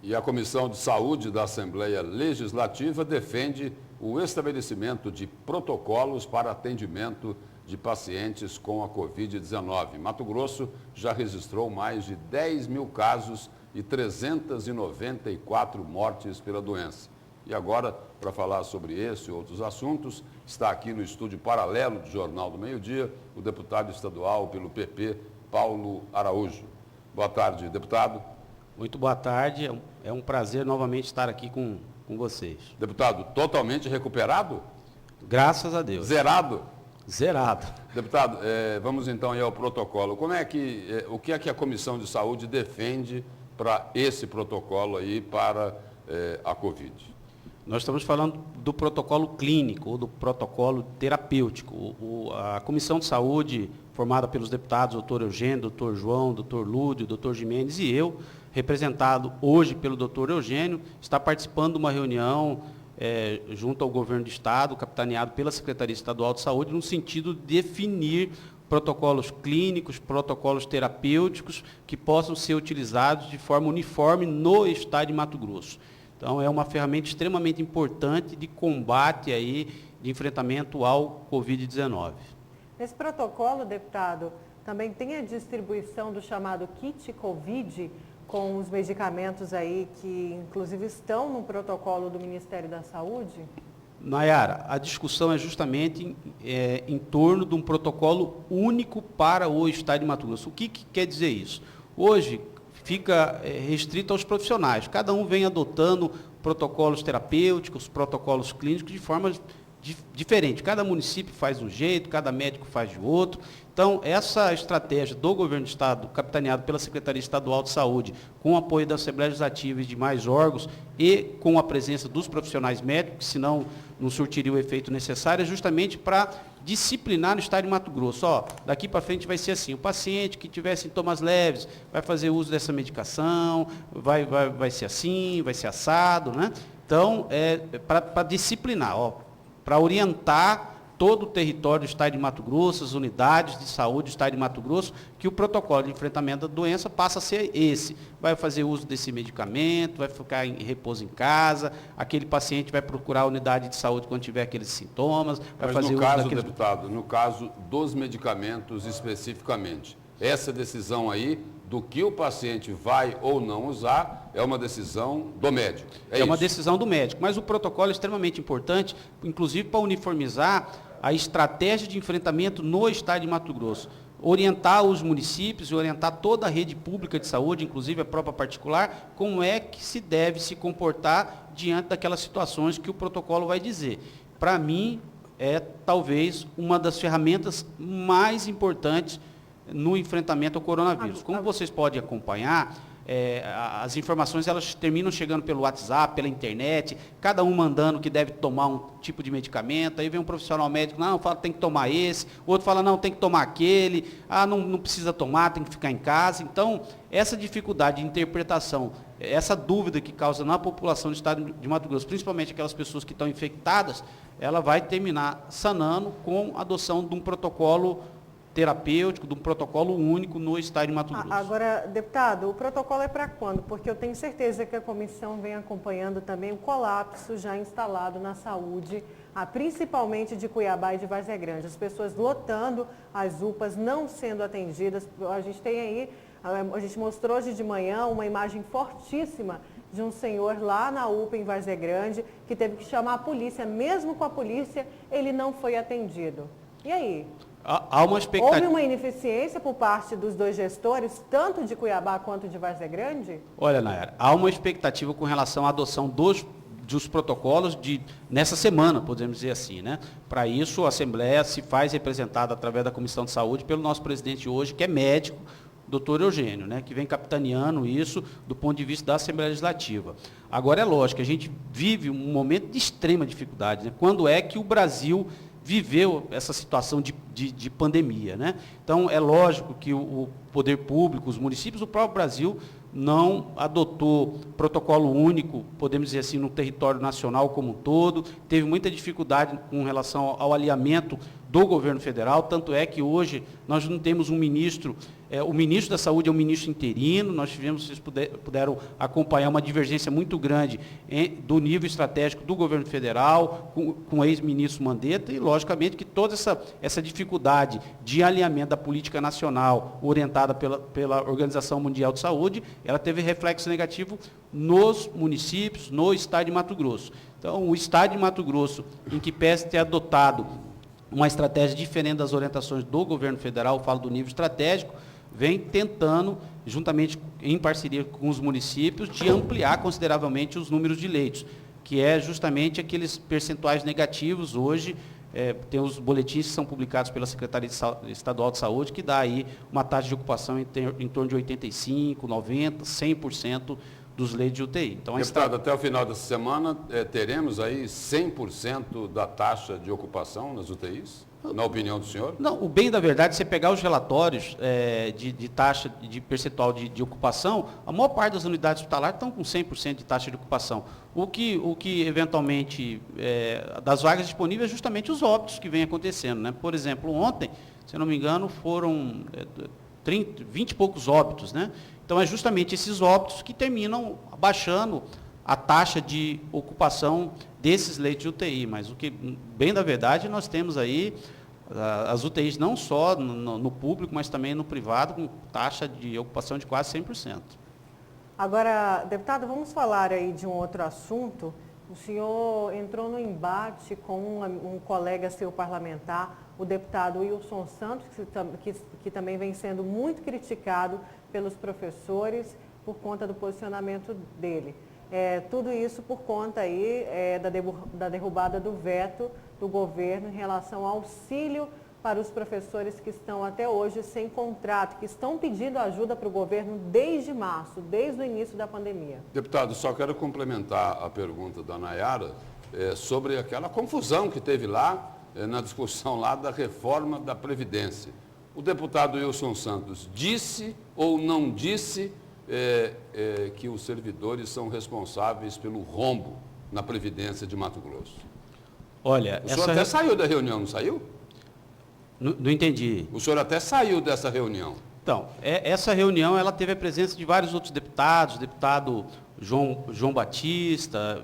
E a Comissão de Saúde da Assembleia Legislativa defende o estabelecimento de protocolos para atendimento de pacientes com a Covid-19. Mato Grosso já registrou mais de 10 mil casos e 394 mortes pela doença. E agora, para falar sobre esse e outros assuntos, está aqui no estúdio paralelo do Jornal do Meio-Dia o deputado estadual pelo PP, Paulo Araújo. Boa tarde, deputado. Muito boa tarde, é um prazer novamente estar aqui com vocês. Deputado, totalmente recuperado? Graças a Deus. Zerado? Zerado. Deputado, vamos então aí ao protocolo. O que é que a Comissão de Saúde defende para esse protocolo aí para a Covid? Nós estamos falando do protocolo clínico ou do protocolo terapêutico. A Comissão de Saúde, formada pelos deputados doutor Eugênio, doutor João, doutor Lúdio, doutor Gimenez e eu, representado hoje pelo doutor Eugênio, está participando de uma reunião junto ao governo do Estado, capitaneado pela Secretaria Estadual de Saúde, no sentido de definir protocolos clínicos, protocolos terapêuticos que possam ser utilizados de forma uniforme no Estado de Mato Grosso. Então, é uma ferramenta extremamente importante de combate aí, de enfrentamento ao Covid-19. Esse protocolo, deputado, também tem a distribuição do chamado kit Covid, com os medicamentos aí que, inclusive, estão no protocolo do Ministério da Saúde? Nayara, a discussão é justamente em torno de um protocolo único para o Estado de Mato Grosso. O que quer dizer isso? Hoje, fica restrito aos profissionais. Cada um vem adotando protocolos terapêuticos, protocolos clínicos de forma diferente. Cada município faz de um jeito, cada médico faz de outro. Então, essa estratégia do governo do Estado, capitaneado pela Secretaria Estadual de Saúde, com o apoio da Assembleia Legislativa e de mais órgãos, e com a presença dos profissionais médicos, que senão não surtiria o efeito necessário, é justamente para disciplinar no Estado de Mato Grosso. Daqui para frente vai ser assim, o paciente que tiver sintomas leves vai fazer uso dessa medicação, vai ser assim, vai ser assado, né? Então, para disciplinar, para orientar todo o território do Estado de Mato Grosso, as unidades de saúde do Estado de Mato Grosso, que o protocolo de enfrentamento da doença passa a ser esse. Vai fazer uso desse medicamento, vai ficar em repouso em casa, aquele paciente vai procurar a unidade de saúde quando tiver aqueles sintomas, vai fazer uso daqueles... Deputado, no caso dos medicamentos especificamente, essa decisão aí do que o paciente vai ou não usar é uma decisão do médico. É uma decisão do médico, mas o protocolo é extremamente importante, inclusive para uniformizar a estratégia de enfrentamento no Estado de Mato Grosso. Orientar os municípios e orientar toda a rede pública de saúde, inclusive a própria particular, como é que se deve se comportar diante daquelas situações que o protocolo vai dizer. Para mim, é talvez uma das ferramentas mais importantes no enfrentamento ao coronavírus. Como vocês podem acompanhar, as informações elas terminam chegando pelo WhatsApp, pela internet, cada um mandando que deve tomar um tipo de medicamento, aí vem um profissional médico, não, fala tem que tomar esse, o outro fala, não, tem que tomar aquele, não precisa tomar, tem que ficar em casa. Então, essa dificuldade de interpretação, essa dúvida que causa na população do Estado de Mato Grosso, principalmente aquelas pessoas que estão infectadas, ela vai terminar sanando com a adoção de um protocolo terapêutico, de um protocolo único no Estado de Mato Grosso. Agora, deputado, o protocolo é para quando? Porque eu tenho certeza que a comissão vem acompanhando também o colapso já instalado na saúde, principalmente de Cuiabá e de Várzea Grande. As pessoas lotando as UPAs, não sendo atendidas. A gente tem aí, a gente mostrou hoje de manhã uma imagem fortíssima de um senhor lá na UPA em Várzea Grande, que teve que chamar a polícia. Mesmo com a polícia, ele não foi atendido. E aí? Há uma expectativa... Houve uma ineficiência por parte dos dois gestores, tanto de Cuiabá quanto de Várzea Grande? Olha, Nayara, há uma expectativa com relação à adoção dos protocolos nessa semana, podemos dizer assim, né? Para isso, a Assembleia se faz representada através da Comissão de Saúde pelo nosso presidente hoje, que é médico, doutor Eugênio, né? Que vem capitaneando isso do ponto de vista da Assembleia Legislativa. Agora, é lógico, a gente vive um momento de extrema dificuldade, né? Quando é que o Brasil viveu essa situação de pandemia, né? Então, é lógico que o poder público, os municípios, o próprio Brasil não adotou protocolo único, podemos dizer assim, no território nacional como um todo, teve muita dificuldade com relação ao alinhamento do governo federal, tanto é que hoje nós não temos um ministro O ministro da Saúde é um ministro interino, nós tivemos, vocês puderam acompanhar uma divergência muito grande do nível estratégico do governo federal, com o ex-ministro Mandetta, e logicamente que toda essa dificuldade de alinhamento da política nacional orientada pela Organização Mundial de Saúde, ela teve reflexo negativo nos municípios, no estado de Mato Grosso. Então, o estado de Mato Grosso, em que pese ter adotado uma estratégia diferente das orientações do governo federal, falo do nível estratégico, vem tentando, juntamente em parceria com os municípios, de ampliar consideravelmente os números de leitos, que é justamente aqueles percentuais negativos hoje. Tem os boletins que são publicados pela Secretaria Estadual de Saúde, que dá aí uma taxa de ocupação em torno de 85%, 90%, 100% dos leitos de UTI. Então, deputado, até o final dessa semana, teremos aí 100% da taxa de ocupação nas UTIs? Na opinião do senhor? Não, o bem da verdade, você pegar os relatórios de taxa, de percentual de ocupação, a maior parte das unidades hospitalares estão com 100% de taxa de ocupação. O que eventualmente, das vagas disponíveis, é justamente os óbitos que vem acontecendo, né? Por exemplo, ontem, se eu não me engano, foram 20 e poucos óbitos, né? Então, é justamente esses óbitos que terminam abaixando a taxa de ocupação desses leitos de UTI, mas o que, bem da verdade, nós temos aí as UTIs não só no público, mas também no privado, com taxa de ocupação de quase 100%. Agora, deputado, vamos falar aí de um outro assunto. O senhor entrou no embate com um colega seu parlamentar, o deputado Wilson Santos, que também vem sendo muito criticado pelos professores por conta do posicionamento dele. Tudo isso por conta aí da derrubada do veto do governo em relação ao auxílio para os professores que estão até hoje sem contrato, que estão pedindo ajuda para o governo desde março, desde o início da pandemia. Deputado, só quero complementar a pergunta da Nayara sobre aquela confusão que teve lá na discussão lá da reforma da Previdência. O deputado Wilson Santos disse ou não disse que os servidores são responsáveis pelo rombo na Previdência de Mato Grosso? Olha, o senhor até saiu da reunião, não saiu? Não entendi. O senhor até saiu dessa reunião. Então, essa reunião ela teve a presença de vários outros deputados, deputado João Batista,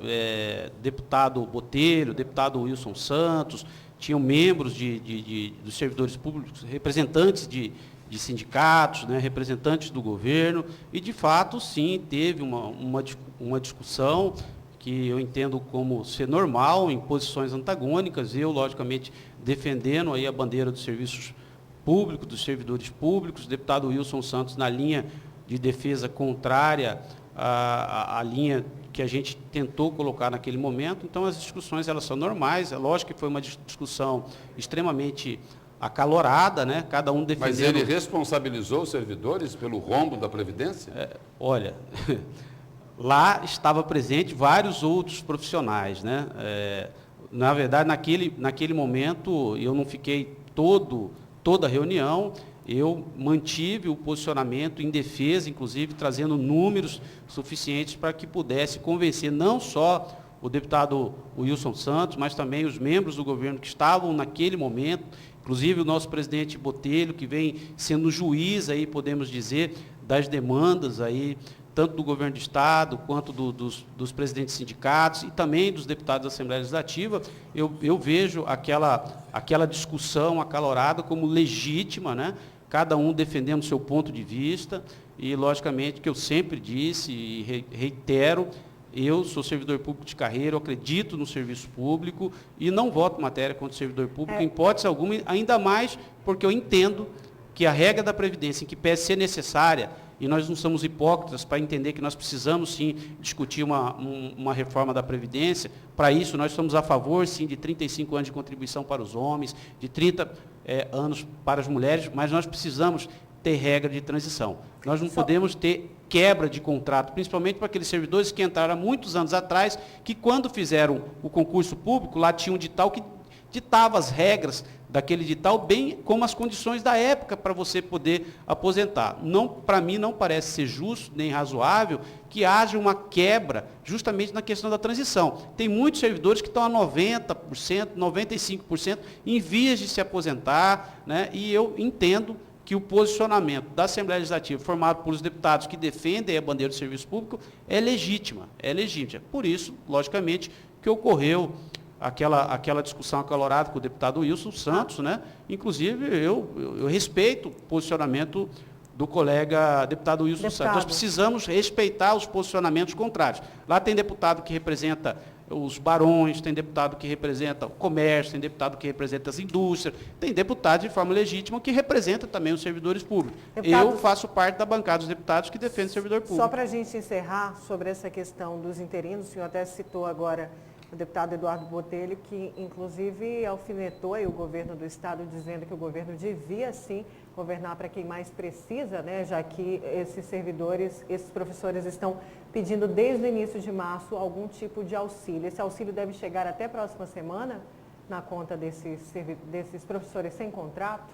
deputado Botelho, deputado Wilson Santos, tinham membros dos servidores públicos, representantes de sindicatos, né, representantes do governo, e de fato, sim, teve uma discussão que eu entendo como ser normal, em posições antagônicas, eu, logicamente, defendendo aí a bandeira dos serviços públicos, dos servidores públicos, o deputado Wilson Santos na linha de defesa contrária à linha que a gente tentou colocar naquele momento. Então, as discussões elas são normais, é lógico que foi uma discussão extremamente acalorada, né? Cada um defendendo... Mas ele responsabilizou os servidores pelo rombo da Previdência? Olha, lá estava presente vários outros profissionais, né? Na verdade, naquele momento, eu não fiquei toda a reunião, eu mantive o posicionamento em defesa, inclusive trazendo números suficientes para que pudesse convencer não só o deputado Wilson Santos, mas também os membros do governo que estavam naquele momento, inclusive o nosso presidente Botelho, que vem sendo juiz, aí, podemos dizer, das demandas, aí, tanto do governo do Estado, quanto dos presidentes de sindicatos e também dos deputados da Assembleia Legislativa. Eu vejo aquela discussão acalorada como legítima, né? Cada um defendendo o seu ponto de vista, e, logicamente, que eu sempre disse e reitero, eu sou servidor público de carreira, eu acredito no serviço público e não voto matéria contra o servidor público, em hipótese alguma, ainda mais porque eu entendo que a regra da Previdência, em que pese ser necessária, e nós não somos hipócritas para entender que nós precisamos, sim, discutir uma reforma da Previdência. Para isso, nós somos a favor, sim, de 35 anos de contribuição para os homens, de 30 anos para as mulheres, mas nós precisamos ter regra de transição. Nós não podemos ter quebra de contrato, principalmente para aqueles servidores que entraram há muitos anos atrás, que quando fizeram o concurso público, lá tinha um edital que ditava as regras daquele edital, bem como as condições da época para você poder aposentar. Para mim, não parece ser justo nem razoável que haja uma quebra justamente na questão da transição. Tem muitos servidores que estão a 90%, 95% em vias de se aposentar, né? E eu entendo que o posicionamento da Assembleia Legislativa, formado por os deputados que defendem a bandeira do serviço público, é legítima, é legítima. Por isso, logicamente, que ocorreu aquela discussão acalorada com o deputado Wilson Santos, né? Inclusive, eu respeito o posicionamento do colega deputado Wilson Santos. Nós precisamos respeitar os posicionamentos contrários. Lá tem deputado que representa os barões, tem deputado que representa o comércio, tem deputado que representa as indústrias, tem deputado de forma legítima que representa também os servidores públicos. Eu faço parte da bancada dos deputados que defende o servidor público. Só para a gente encerrar sobre essa questão dos interinos, o senhor até citou agora o deputado Eduardo Botelho, que inclusive alfinetou aí o governo do estado, dizendo que o governo devia sim governar para quem mais precisa, né, já que esses servidores, esses professores estão pedindo desde o início de março algum tipo de auxílio. Esse auxílio deve chegar até a próxima semana na conta desses professores sem contrato?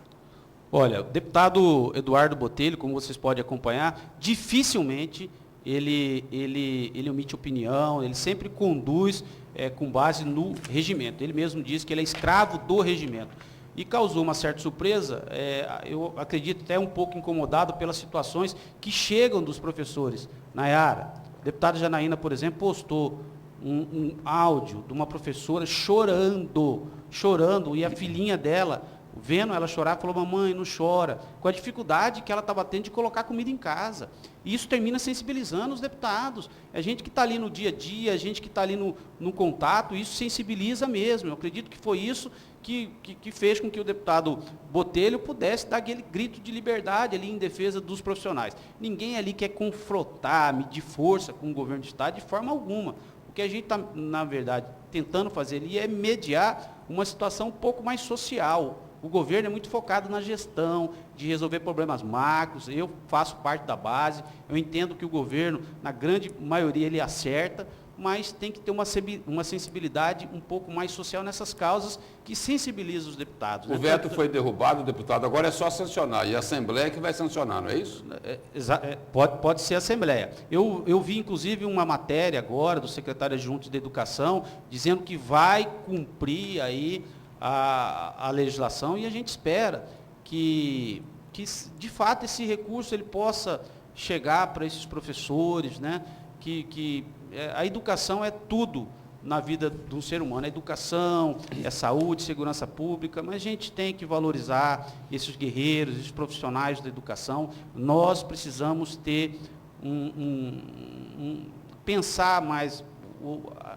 Olha, o deputado Eduardo Botelho, como vocês podem acompanhar, dificilmente ele omite opinião, ele sempre conduz com base no regimento. Ele mesmo diz que ele é escravo do regimento. E causou uma certa surpresa, eu acredito até um pouco incomodado pelas situações que chegam dos professores. Nayara, a deputada Janaína, por exemplo, postou um áudio de uma professora chorando, e a filhinha dela, vendo ela chorar, falou: mamãe, não chora, com a dificuldade que ela estava tendo de colocar comida em casa. E isso termina sensibilizando os deputados. É gente que está ali no dia a dia, é gente que está ali no contato, e isso sensibiliza mesmo. Eu acredito que foi isso que fez com que o deputado Botelho pudesse dar aquele grito de liberdade ali em defesa dos profissionais. Ninguém ali quer confrontar, medir força com o governo do estado de forma alguma. O que a gente está, na verdade, tentando fazer ali é mediar uma situação um pouco mais social. O governo é muito focado na gestão, de resolver problemas macros. Eu faço parte da base, eu entendo que o governo, na grande maioria, ele acerta, mas tem que ter uma sensibilidade um pouco mais social nessas causas que sensibilizam os deputados. O veto foi derrubado, deputado, agora é só sancionar, e a Assembleia que vai sancionar, não é isso? Pode ser a Assembleia. Eu vi, inclusive, uma matéria agora do secretário adjunto de Educação, dizendo que vai cumprir aí a legislação, e a gente espera que de fato esse recurso ele possa chegar para esses professores, né? Que a educação é tudo na vida de um ser humano. A educação, é saúde, segurança pública, mas a gente tem que valorizar esses guerreiros, esses profissionais da educação. Nós precisamos ter pensar mais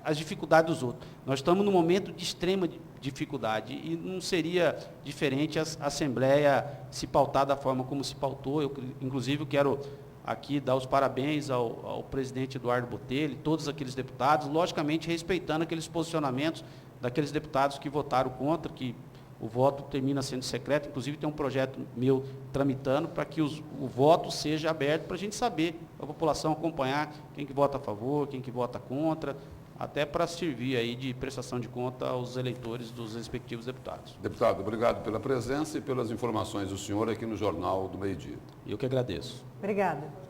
as dificuldades dos outros. Nós estamos num momento de extrema dificuldade e não seria diferente a Assembleia se pautar da forma como se pautou. Eu, inclusive, quero aqui dar os parabéns ao presidente Eduardo Botelho, todos aqueles deputados, logicamente respeitando aqueles posicionamentos daqueles deputados que votaram contra, que o voto termina sendo secreto. Inclusive tem um projeto meu tramitando para que o voto seja aberto para a gente saber, a população acompanhar quem que vota a favor, quem que vota contra, até para servir aí de prestação de conta aos eleitores dos respectivos deputados. Deputado, obrigado pela presença e pelas informações do senhor aqui no Jornal do Meio-Dia. Eu que agradeço. Obrigada.